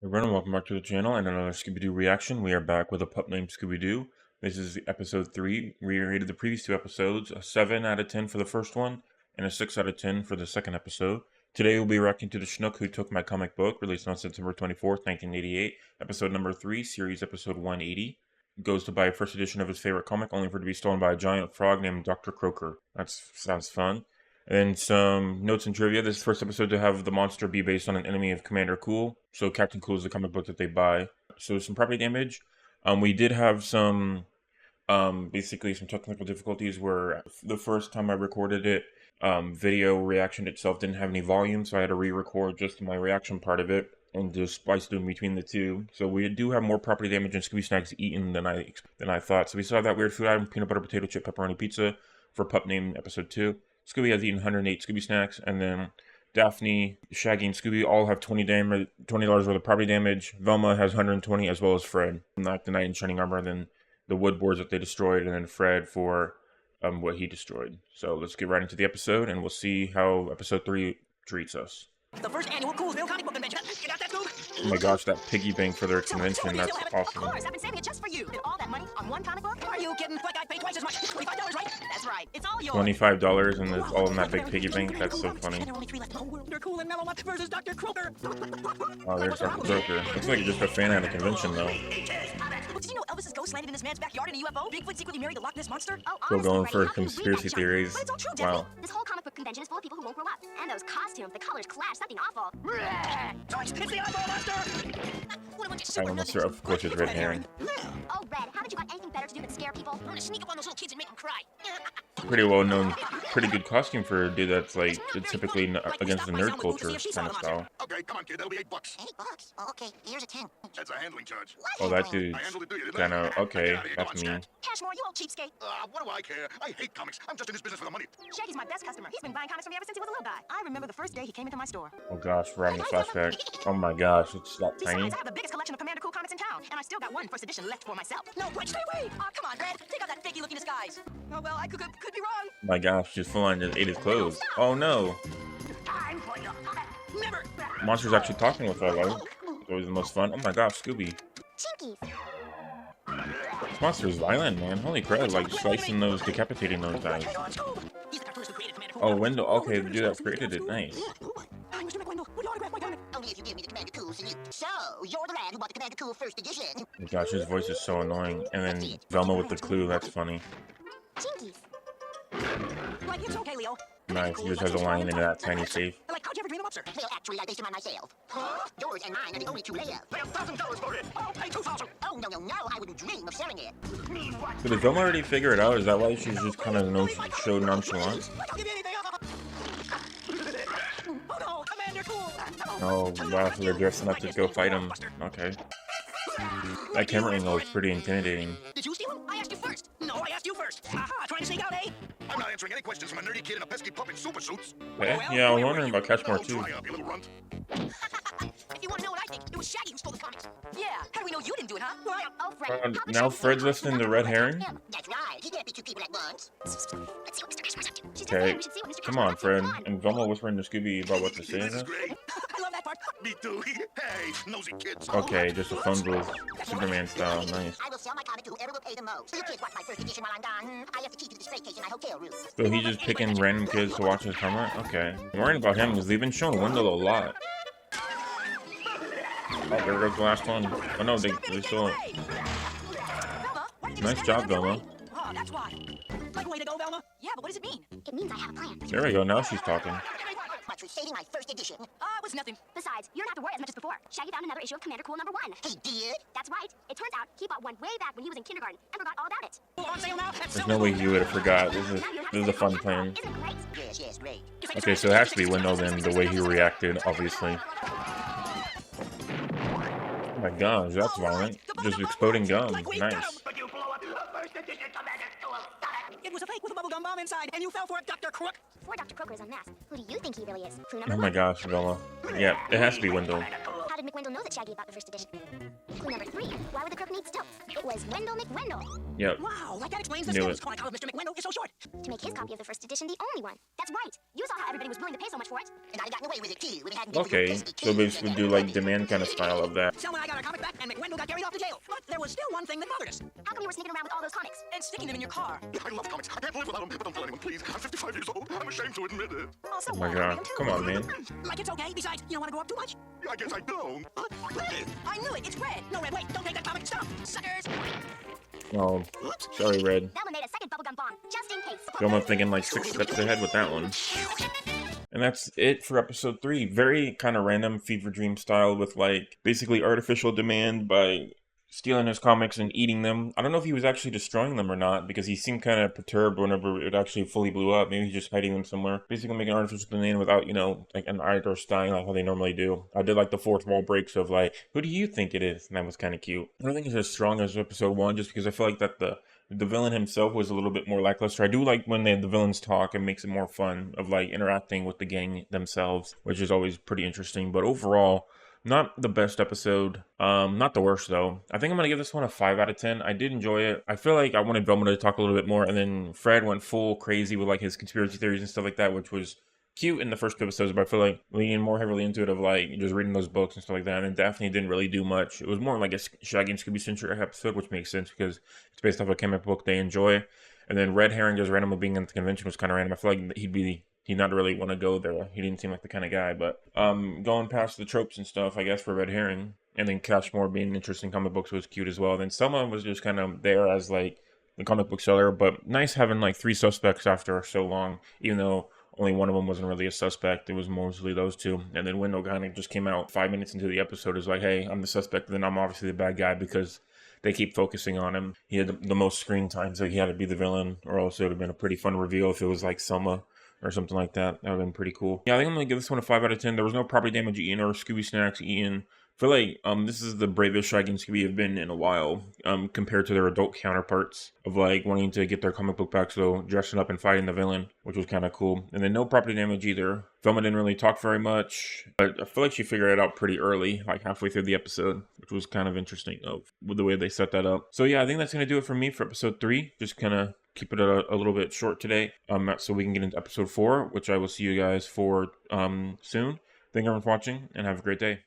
Everyone, welcome back to the channel and another Scooby-Doo reaction. We are back with A Pup Named Scooby-Doo. This is episode 3. We rated the previous two episodes a 7 out of 10 for the first one and a 6 out of 10 for the second episode. Today we'll be reacting to the Schnook Who Took My Comic Book, released on September 24th, 1988. Episode number 3, series episode 180. Goes to buy a first edition of his favorite comic, only for it to be stolen by a giant frog named Dr. Croaker. That sounds fun. And some notes and trivia. This is the first episode to have the monster be based on an enemy of Commander Cool. So Captain Cool is the comic book that they buy. So some property damage. We did have some, basically some technical difficulties where the first time I recorded it, video reaction itself didn't have any volume. So I had to re-record just my reaction part of it and just splice it in between the two. So we do have more property damage and Scooby Snacks eaten than I thought. So we saw that weird food item, peanut butter, potato chip, pepperoni pizza for Pup Named episode 2. Scooby has eaten 108 Scooby Snacks, and then Daphne, Shaggy, and Scooby all have $20 worth of property damage. Velma has 120, as well as Fred. Not the knight in shining armor, then the wood boards that they destroyed, and then Fred for what he destroyed. So let's get right into the episode, and we'll see how episode 3 treats us. The first annual Coolsville comic book convention. You got that, Scoob? Oh my gosh, that piggy bank for their convention, that's awesome. Of course, I've been saving it just for you. And all that money on one comic book? Are you kidding? Like I paid twice as much. $25, right? That's right. It's all yours. $25 and it's all in that big piggy bank. That's so funny. And there are only 3 left in the whole world. They're Cool and Mellow versus Dr. Croaker. Oh, there's Dr. Croaker. Looks like you're just a fan at a convention, though. Did you know Elvis's ghost landed in this man's backyard in a UFO? Bigfoot secretly married the Loch Ness Monster? Oh, Still going honestly, for Freddie, how can you read conspiracy that junk? theories. But it's all true, Wow. Daphne. This whole comic book convention is full of people who won't grow up. And those costumes, the colors clash, something awful. It's the eyeball monster! What a bunch of I super almost nuts. of course it's red herring. Oh, Red, haven't you got anything better to do than scare people? I'm gonna sneak up on those little kids and make them cry. Pretty well known, pretty good costume for a dude that's like typically against the nerd culture kind of style. Okay, come on, kid. That'll be $8. $8? Oh, okay, here's a 10. That's a handling charge. Oh, that dude's I handled it, do you? kind of okay. Get out of here. Come That's on, mean. Scat. Cashmore, you old cheapskate. What do I care? I hate comics. I'm just in this business for the money. Shaggy's my best customer. He's been buying comics from me ever since he was a little guy. I remember the first day he came into my store. Oh gosh, we're having a flashback. Oh my gosh, it's that tiny. Besides, I have the biggest collection of Commander Cool comics in town, and I still got one first edition left for myself. No, wait, stay away! Aw, come on, Red. Take out that fakey looking disguise. Oh, well, I could be wrong. My gosh, just full on just ate his clothes. Oh no, Time for your never. monster's actually talking with her. Like, it's always the most fun. Oh my gosh, Scooby. Chinkies. This monster's violent, man. Holy crap, like slicing those, decapitating those guys. He's the cartoonist who created Commander Cool. Oh, Wendell. Okay, the dude that created it. Nice. Hi, Mr. McWendell. Would you autograph my comic? Only if you give me the Commander Cool salute. So, you're the lad who bought the Commander Cool first edition. Oh my gosh, his voice is so annoying. And then Velma with the clue. That's funny. Chinkies. Like, it's okay, Leo. Nice. He just has a line in that tiny safe. Like, how'd you ever dream of sir? Well, actually, I based them on myself. Yours and mine are the only two left. Pay $1,000 for it. I'll pay $2,000. Oh, no, I wouldn't dream of selling it. So did Velma already figure it out? Is that why she's just kind of so nonchalant? Like, I'll give you anything. Oh, no, Commander Cool. Oh wow, so they're dressing up to go fight him. Okay. That camera angle is pretty intimidating. Did you steal him? I asked you first. No, I asked you first. Aha, trying to sneak out, eh? I'm not answering any questions from a nerdy kid in a pesky pup in super suits. Okay. Yeah, I was wondering about Cashmore Oh, too. dry up, you little runt. If you want to know what I think, it was Shaggy who stole the comics. Yeah, how do we know you didn't do it, huh? Well, Oh, Fred. Now Fred's listening to Red Herring? That's right. He can't be two people at once. Let's see what Mr. Cashmore's up to. She's Okay. We should see what Mr. Come Cashmore on, wants to Fred. do. Come on. And Velma whispering to Scooby about what to say. This is great. I love that part. Me too. Hey, nosy kids. Okay, just a phone booth. Superman style. Nice. I will sell my comic to whoever will pay the most. You kids watch my first edition while I'm gone. I have the key to the display case in my hotel room. So he's just picking random kids to watch his comic? Okay. I'm worrying about him because they've been showing Wendell a lot. Oh, there goes the last one. Oh no, they still. Velma, why did you Nice just job, stand there? Velma. Oh, that's why. Like, way to go, Velma. Yeah, but what does it mean? It means I have a plan. There we go. Now she's talking. But for saving my first edition. It was nothing. Besides, you don't have to worry as much as before. Shaggy found another issue of Commander Cool #1. He did? That's right. It turns out he bought one way back when he was in kindergarten and forgot all about it. On sale now. There's no way he would have forgot. This is a fun plan. Isn't it great? Yes, great. Okay, so it has to be Wendell then, the way he reacted, obviously. Oh my gosh, that's violent. Just exploding gum. Nice. But you blew up the first edition Commander Cool. It was a fake with a bubblegum bomb inside, and you fell for it, Dr. Crook. Before Dr. Croaker is unmasked, who do you think he really is? Clue Oh number my 1. gosh, Velma. Yeah, it has to be Wendell. How How did McWendell know that Shaggy bought the first edition? Clue number 3. Why would the crook need stilts? It was Wendell McWendell. Yep. Wow, that explains the Knew skills. it. Calling Mr. McWendell is so short. To make his copy of the first edition the only one. That's right. You saw how everybody was willing to pay so much for it. And I'd have gotten away with it too when it hadn't been for your Okay, pesky so kids basically and do their like demand kind of style of that. Selma and I got our comic back, and McWendell got carried off to jail. But there was still one thing that bothered us. How come you were sneaking around with all those comics? And sticking them in your car. I love comics. I can't live without them. But don't tell anyone, please. I'm 55 years old. I'm ashamed to admit it. Oh, so Oh my what? god, I am too. come on, man. Like it's okay. Besides, you don't want to go up too much. I guess I don't. Red. I knew it. It's red. No, red. Wait. Don't take that comic. Stop. Suckers. Oh, sorry, Red. Velma made a second bubblegum bomb, just in case. I'm thinking like 6 steps ahead with that one. And that's it for episode 3. Very kind of random fever dream style with like basically artificial demand by stealing his comics and eating them. I don't know if he was actually destroying them or not because he seemed kind of perturbed whenever it actually fully blew up. Maybe he's just hiding them somewhere. Basically making artificial demand without, like an art or style like how they normally do. I did like the fourth wall breaks of like, who do you think it is? And that was kind of cute. I don't think it's as strong as episode 1 just because I feel like that the villain himself was a little bit more lackluster. I do like when the villains talk. It makes it more fun of like interacting with the gang themselves, which is always pretty interesting. But overall, not the best episode. Not the worst though. I think I'm gonna give this one a 5 out of 10. I did enjoy it. I feel like I wanted Velma to talk a little bit more, and then Fred went full crazy with like his conspiracy theories and stuff like that, which was cute in the first 2 episodes, but I feel like leaning more heavily into it of like just reading those books and stuff like that. And Daphne didn't really do much. It was more like a Shaggy and Scooby centric episode, which makes sense because it's based off a comic book they enjoy. And then Red Herring just randomly being at the convention was kind of random. I feel like he'd not really want to go there. He didn't seem like the kind of guy. But going past the tropes and stuff, I guess, for Red Herring, and then Cashmore being interesting comic books was cute as well. Then Selma was just kind of there as like the comic book seller, but nice having like 3 suspects after so long, even though only one of them wasn't really a suspect. It was mostly those 2. And then Wendell kind of just came out 5 minutes into the episode is like, hey, I'm the suspect, then I'm obviously the bad guy because they keep focusing on him. He had the most screen time, so he had to be the villain, or else it would have been a pretty fun reveal if it was like Selma or something like that. That would have been pretty cool. Yeah, I think I'm going to give this one a 5 out of 10. There was no property damage eaten or Scooby Snacks eaten. I feel like this is the bravest Shaggy and Scooby have been in a while compared to their adult counterparts of like wanting to get their comic book back, so dressing up and fighting the villain, which was kind of cool. And then no property damage either. Velma didn't really talk very much, but I feel like she figured it out pretty early, like halfway through the episode, which was kind of interesting with the way they set that up. So yeah, I think that's going to do it for me for episode 3. Just kind of keep it a little bit short today so we can get into episode 4, which I will see you guys for soon. Thank you everyone for watching, and have a great day.